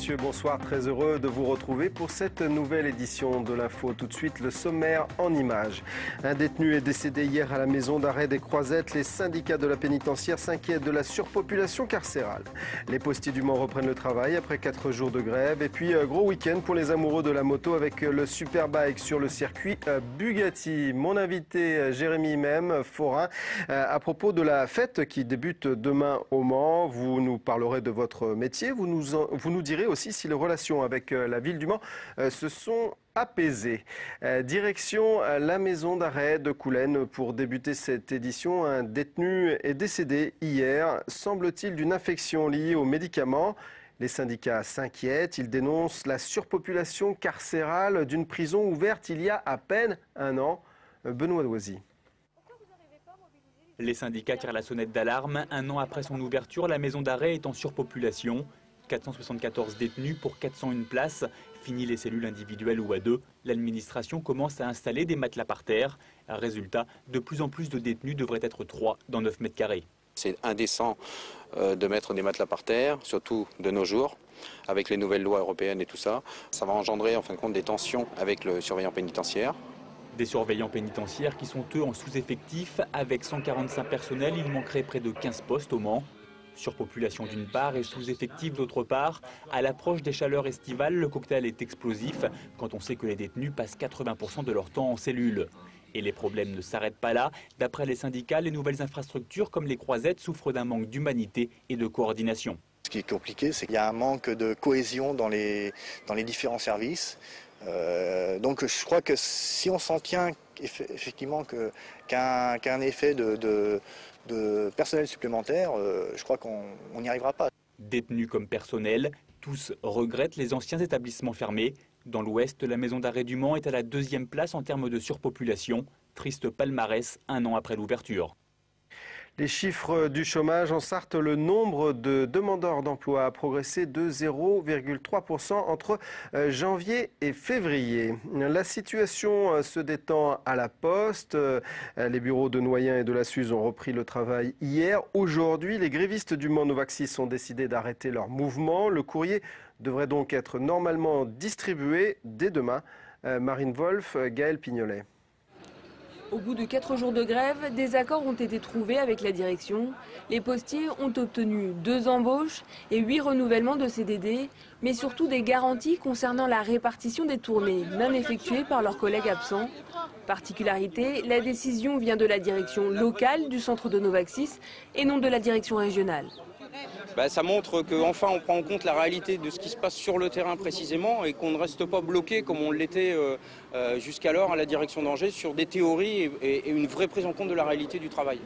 messieurs, bonsoir. Très heureux de vous retrouver pour cette nouvelle édition de l'Info. Tout de suite, le sommaire en images. Un détenu est décédé hier à la maison d'arrêt des Croisettes. Les syndicats de la pénitentiaire s'inquiètent de la surpopulation carcérale. Les postiers du Mans reprennent le travail après 4 jours de grève. Et puis, gros week-end pour les amoureux de la moto avec le Superbike sur le circuit Bugatti. Mon invité, Jérémy Même, forain, à propos de la fête qui débute demain au Mans. Vous nous parlerez de votre métier. Vous nous direz aussi si les relations avec la ville du Mans se sont apaisées. Direction la maison d'arrêt de Coulennes pour débuter cette édition. Un détenu est décédé hier, semble-t-il, d'une infection liée aux médicaments. Les syndicats s'inquiètent. Ils dénoncent la surpopulation carcérale d'une prison ouverte il y a à peine un an. Benoît Doisy. Les syndicats tirent la sonnette d'alarme. Un an après son ouverture, la maison d'arrêt est en surpopulation. 474 détenus pour 401 places. Fini les cellules individuelles ou à deux. L'administration commence à installer des matelas par terre. Résultat, de plus en plus de détenus devraient être 3 dans 9 mètres carrés. C'est indécent de mettre des matelas par terre, surtout de nos jours, avec les nouvelles lois européennes et tout ça. Ça va engendrer en fin de compte des tensions avec le surveillant pénitentiaire. Des surveillants pénitentiaires qui sont eux en sous-effectif. Avec 145 personnels, il manquerait près de 15 postes au Mans. Surpopulation d'une part et sous-effectif d'autre part. À l'approche des chaleurs estivales, le cocktail est explosif quand on sait que les détenus passent 80% de leur temps en cellule. Et les problèmes ne s'arrêtent pas là. D'après les syndicats, les nouvelles infrastructures comme les Croisettes souffrent d'un manque d'humanité et de coordination. Ce qui est compliqué, c'est qu'il y a un manque de cohésion dans les différents services. Donc je crois que si on s'en tient effectivement qu'un effet de personnel supplémentaire, je crois qu'on n'y arrivera pas. Détenus comme personnel, tous regrettent les anciens établissements fermés. Dans l'Ouest, la maison d'arrêt du Mans est à la 2e place en termes de surpopulation. Triste palmarès un an après l'ouverture. Les chiffres du chômage en Sarthe, le nombre de demandeurs d'emploi a progressé de 0,3% entre janvier et février. La situation se détend à la Poste. Les bureaux de Noyen et de la Suze ont repris le travail hier. Aujourd'hui, les grévistes du Mans Novaxis ont décidé d'arrêter leur mouvement. Le courrier devrait donc être normalement distribué dès demain. Marine Wolf, Gaël Pignolet. Au bout de 4 jours de grève, des accords ont été trouvés avec la direction. Les postiers ont obtenu 2 embauches et 8 renouvellements de CDD, mais surtout des garanties concernant la répartition des tournées non effectuées par leurs collègues absents. Particularité, la décision vient de la direction locale du centre de Novaxis et non de la direction régionale. Ça montre qu'enfin on prend en compte la réalité de ce qui se passe sur le terrain précisément et qu'on ne reste pas bloqué comme on l'était jusqu'alors à la direction d'Angers sur des théories et une vraie prise en compte de la réalité du travail.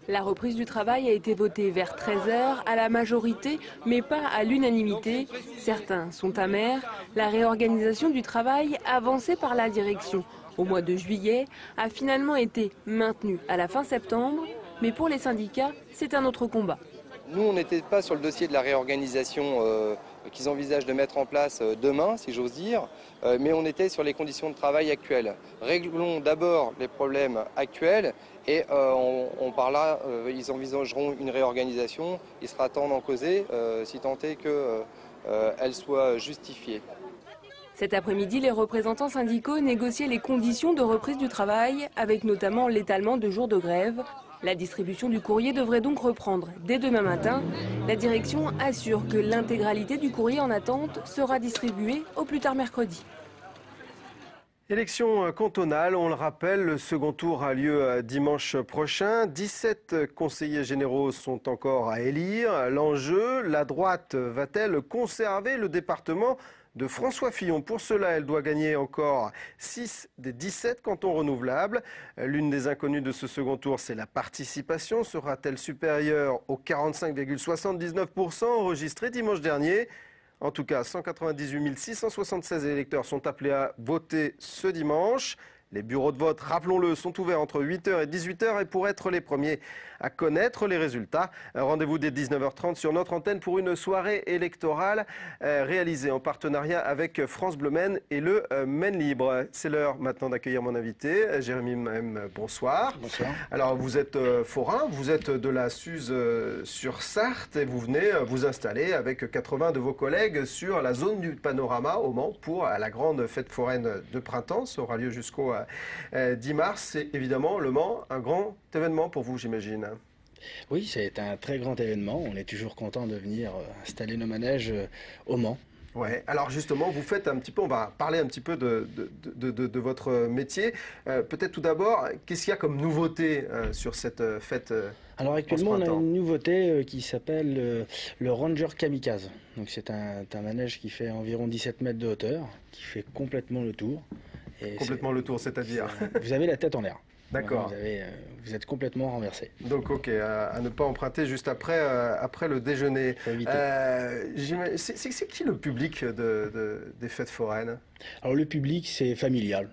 La reprise du travail a été votée vers 13h à la majorité, mais pas à l'unanimité. Certains sont amers. La réorganisation du travail avancée par la direction au mois de juillet a finalement été maintenue à la fin septembre. Mais pour les syndicats, c'est un autre combat. Nous, on n'était pas sur le dossier de la réorganisation qu'ils envisagent de mettre en place demain, si j'ose dire, mais on était sur les conditions de travail actuelles. Réglons d'abord les problèmes actuels et par là, ils envisageront une réorganisation. Il sera temps d'en causer, si tant est qu'elle soit justifiée. Cet après-midi, les représentants syndicaux négociaient les conditions de reprise du travail, avec notamment l'étalement de jours de grève. La distribution du courrier devrait donc reprendre dès demain matin. La direction assure que l'intégralité du courrier en attente sera distribuée au plus tard mercredi. Élection cantonale, on le rappelle, le second tour a lieu dimanche prochain. 17 conseillers généraux sont encore à élire. L'enjeu, la droite va-t-elle conserver le département de François Fillon? Pour cela, elle doit gagner encore 6 des 17 cantons renouvelables. L'une des inconnues de ce second tour, c'est la participation. Sera-t-elle supérieure aux 45,79% enregistrés dimanche dernier? En tout cas, 198 676 électeurs sont appelés à voter ce dimanche. Les bureaux de vote, rappelons-le, sont ouverts entre 8h et 18h et pour être les premiers à connaître les résultats, rendez-vous dès 19h30 sur notre antenne pour une soirée électorale réalisée en partenariat avec France Bleu Maine et le Maine Libre. C'est l'heure maintenant d'accueillir mon invité, Jérémy Même, bonsoir. Bonsoir. Alors vous êtes forain, vous êtes de la Suze sur Sarthe et vous venez vous installer avec 80 de vos collègues sur la zone du Panorama au Mans pour la grande fête foraine de printemps. Ça aura lieu jusqu'au 10 mars. C'est évidemment le Mans, un grand événement pour vous, j'imagine. Oui, c'est un très grand événement. On est toujours content de venir installer nos manèges au Mans. Ouais. Alors justement, vous faites un petit peu, on va parler un petit peu de votre métier. Peut-être tout d'abord, qu'est-ce qu'il y a comme nouveauté sur cette fête Alors actuellement, on a une nouveauté qui s'appelle le Ranger Kamikaze. Donc c'est un manège qui fait environ 17 mètres de hauteur, qui fait complètement le tour. Et complètement le tour, c'est-à-dire vous avez la tête en l'air. D'accord. Vous êtes complètement renversé. Donc ok, à ne pas emprunter juste après le déjeuner. C'est qui le public des fêtes foraines? Alors le public, c'est familial.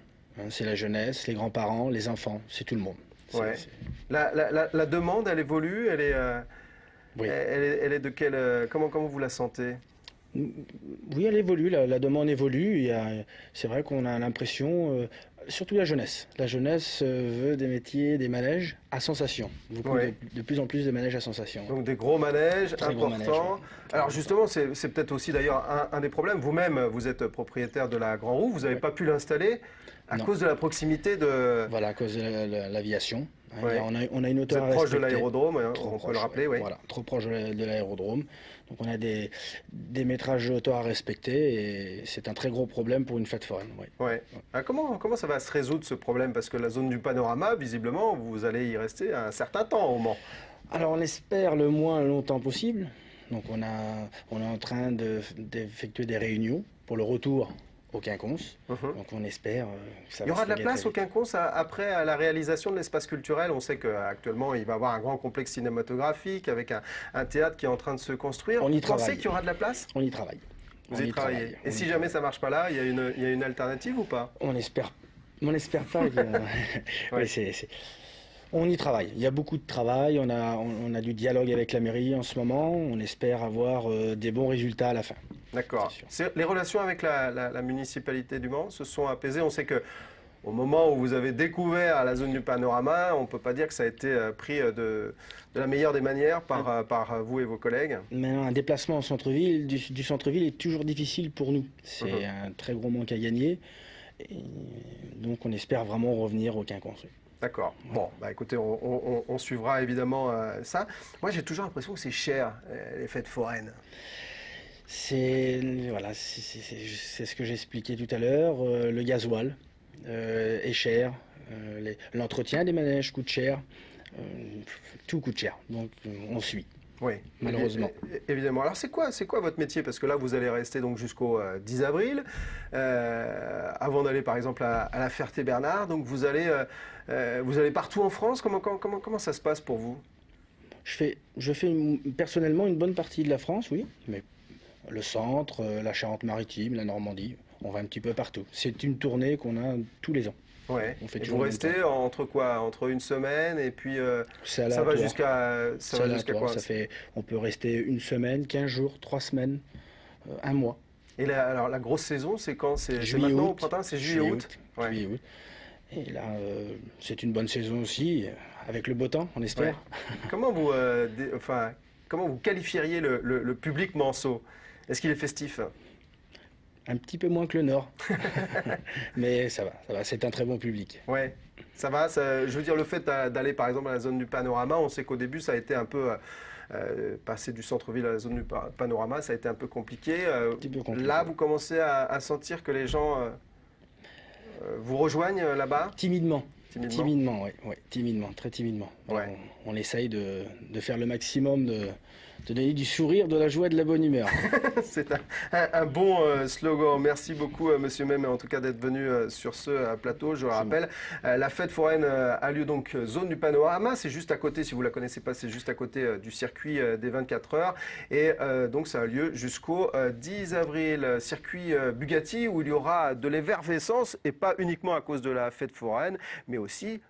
C'est la jeunesse, les grands-parents, les enfants, c'est tout le monde. Ouais. La demande, elle évolue, elle est, oui. elle est de quelle... Comment vous la sentez? Oui, elle évolue, la demande évolue. C'est vrai qu'on a l'impression, surtout la jeunesse. La jeunesse veut des métiers, des manèges à sensation. De plus en plus de manèges à sensation. Donc des gros manèges importants. Manèges, ouais. Alors justement, c'est peut-être aussi d'ailleurs un des problèmes. Vous-même, vous êtes propriétaire de la Grand Roue, vous n'avez pas pu l'installer à cause de la proximité de... Voilà, à cause de l'aviation. Ouais. On a une hauteur à proche de respecter. l'aérodrome, on peut le rappeler. Oui. Voilà, trop proche de l'aérodrome. Donc on a des métrages de hauteur à respecter et c'est un très gros problème pour une fête foraine. Oui. Ouais. Alors comment ça va se résoudre ce problème? Parce que la zone du Panorama, visiblement, vous allez y rester un certain temps au Mans. Alors on espère le moins longtemps possible. Donc on est en train d'effectuer des réunions pour le retour au Quinconce. Donc on espère que ça va. Il y aura de la place au Quinconce après la réalisation de l'espace culturel. On sait qu'actuellement il va y avoir un grand complexe cinématographique avec un théâtre qui est en train de se construire. On y Vous travaille. pensez qu'il y aura de la place? On y travaille. Vous y travaillez. Et si jamais ça ne marche pas là, il y a une alternative ou pas? On espère pas. Oui, on y travaille. Il y a beaucoup de travail. On a du dialogue avec la mairie en ce moment. On espère avoir des bons résultats à la fin. D'accord. Les relations avec la municipalité du Mans se sont apaisées. On sait que au moment où vous avez découvert la zone du Panorama, on ne peut pas dire que ça a été pris de la meilleure des manières par vous et vos collègues. Mais un déplacement au centre-ville, du centre-ville est toujours difficile pour nous. C'est un très gros manque à gagner. Et donc on espère vraiment revenir au Quinconce. D'accord. Bon, bah écoutez, on suivra évidemment ça. Moi, j'ai toujours l'impression que c'est cher, les fêtes foraines. C'est ce que j'expliquais tout à l'heure. Le gasoil est cher. L'entretien des manèges coûte cher. Tout coûte cher. Donc on suit. Oui, malheureusement. Évidemment. Alors c'est quoi votre métier? Parce que là, vous allez rester donc jusqu'au 10 avril, avant d'aller par exemple à la Ferté-Bernard. Donc vous allez partout en France. Comment ça se passe pour vous? Je fais personnellement une bonne partie de la France, oui, mais le centre, la Charente-Maritime, la Normandie, on va un petit peu partout. C'est une tournée qu'on a tous les ans. Ouais. Et vous restez entre quoi? Entre une semaine et puis ça va jusqu'à quoi? On peut rester une semaine, 15 jours, 3 semaines, un mois. Et alors la grosse saison, c'est quand? C'est maintenant au printemps? C'est juillet-août. Ouais. Juillet-août. Et là, c'est une bonne saison aussi, avec le beau temps, on espère. Ouais. Comment vous qualifieriez le public manceau? Est-ce qu'il est festif? Un petit peu moins que le Nord, mais ça va, c'est un très bon public. Ouais, ça va, je veux dire, le fait d'aller par exemple à la zone du Panorama, on sait qu'au début ça a été un peu, passer du centre-ville à la zone du Panorama, ça a été un peu compliqué. Là, vous commencez à sentir que les gens vous rejoignent là-bas? Timidement, oui, timidement, très timidement. Ouais. On essaye de faire le maximum te donner du sourire, de la joie et de la bonne humeur. C'est un bon slogan. Merci beaucoup, Monsieur Mem, en tout cas d'être venu sur ce plateau. Je le rappelle, la fête foraine a lieu donc zone du Panorama. C'est juste à côté, si vous ne la connaissez pas, c'est juste à côté du circuit des 24 heures. Et donc ça a lieu jusqu'au 10 avril. Circuit Bugatti où il y aura de l'effervescence et pas uniquement à cause de la fête foraine, mais aussi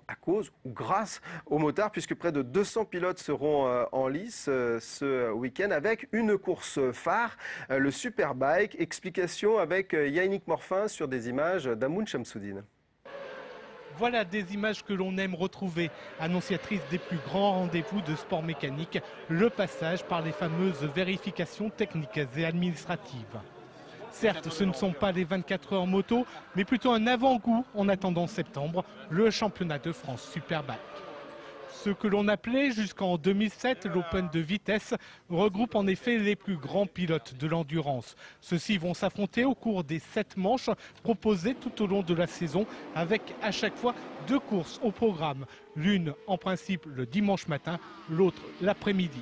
à cause ou grâce aux motards, puisque près de 200 pilotes seront en lice ce week-end avec une course phare, le Superbike. Explication avec Yannick Morfin sur des images d'Amoun Chamsoudine. Voilà des images que l'on aime retrouver, annonciatrices des plus grands rendez-vous de sport mécanique, le passage par les fameuses vérifications techniques et administratives. Certes, ce ne sont pas les 24 heures moto, mais plutôt un avant-goût en attendant septembre, le championnat de France Superbike. Ce que l'on appelait jusqu'en 2007 l'Open de vitesse regroupe en effet les plus grands pilotes de l'endurance. Ceux-ci vont s'affronter au cours des 7 manches proposées tout au long de la saison avec à chaque fois 2 courses au programme. L'une en principe le dimanche matin, l'autre l'après-midi.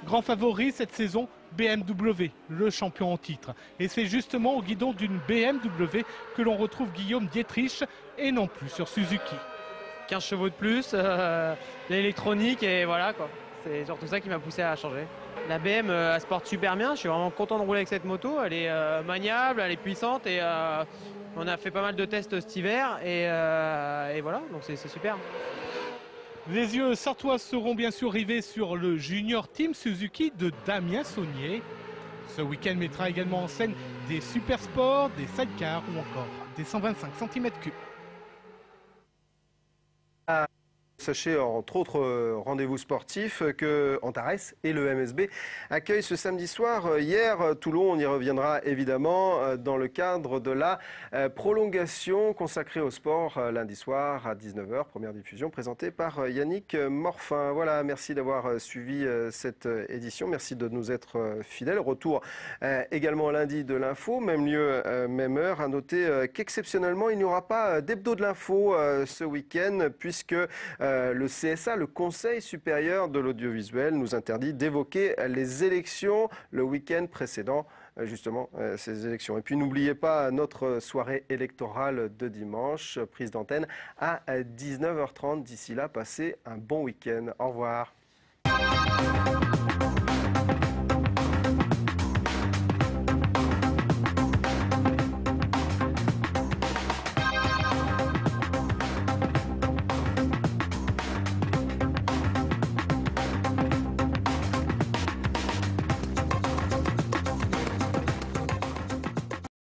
Grand favori cette saison, BMW, le champion en titre. Et c'est justement au guidon d'une BMW que l'on retrouve Guillaume Dietrich et non plus sur Suzuki. 15 chevaux de plus, l'électronique et voilà quoi. C'est surtout ça qui m'a poussé à changer. La BM, elle se porte super bien, je suis vraiment content de rouler avec cette moto. Elle est maniable, elle est puissante et on a fait pas mal de tests cet hiver et voilà, donc c'est super. Les yeux sartois seront bien sûr rivés sur le Junior Team Suzuki de Damien Saunier. Ce week-end mettra également en scène des super sports, des sidecars ou encore des 125 cm3. Sachez, entre autres rendez-vous sportifs, que Antares et le MSB accueillent ce samedi soir. Hier, Toulon, on y reviendra évidemment dans le cadre de la prolongation consacrée au sport lundi soir à 19h. Première diffusion présentée par Yannick Morfin. Voilà, merci d'avoir suivi cette édition. Merci de nous être fidèles. Retour également lundi de l'info, même lieu, même heure. À noter qu'exceptionnellement, il n'y aura pas d'hebdo de l'info ce week-end puisque le CSA, le Conseil supérieur de l'audiovisuel, nous interdit d'évoquer les élections le week-end précédent, justement, ces élections. Et puis n'oubliez pas notre soirée électorale de dimanche, prise d'antenne à 19h30. D'ici là, passez un bon week-end. Au revoir.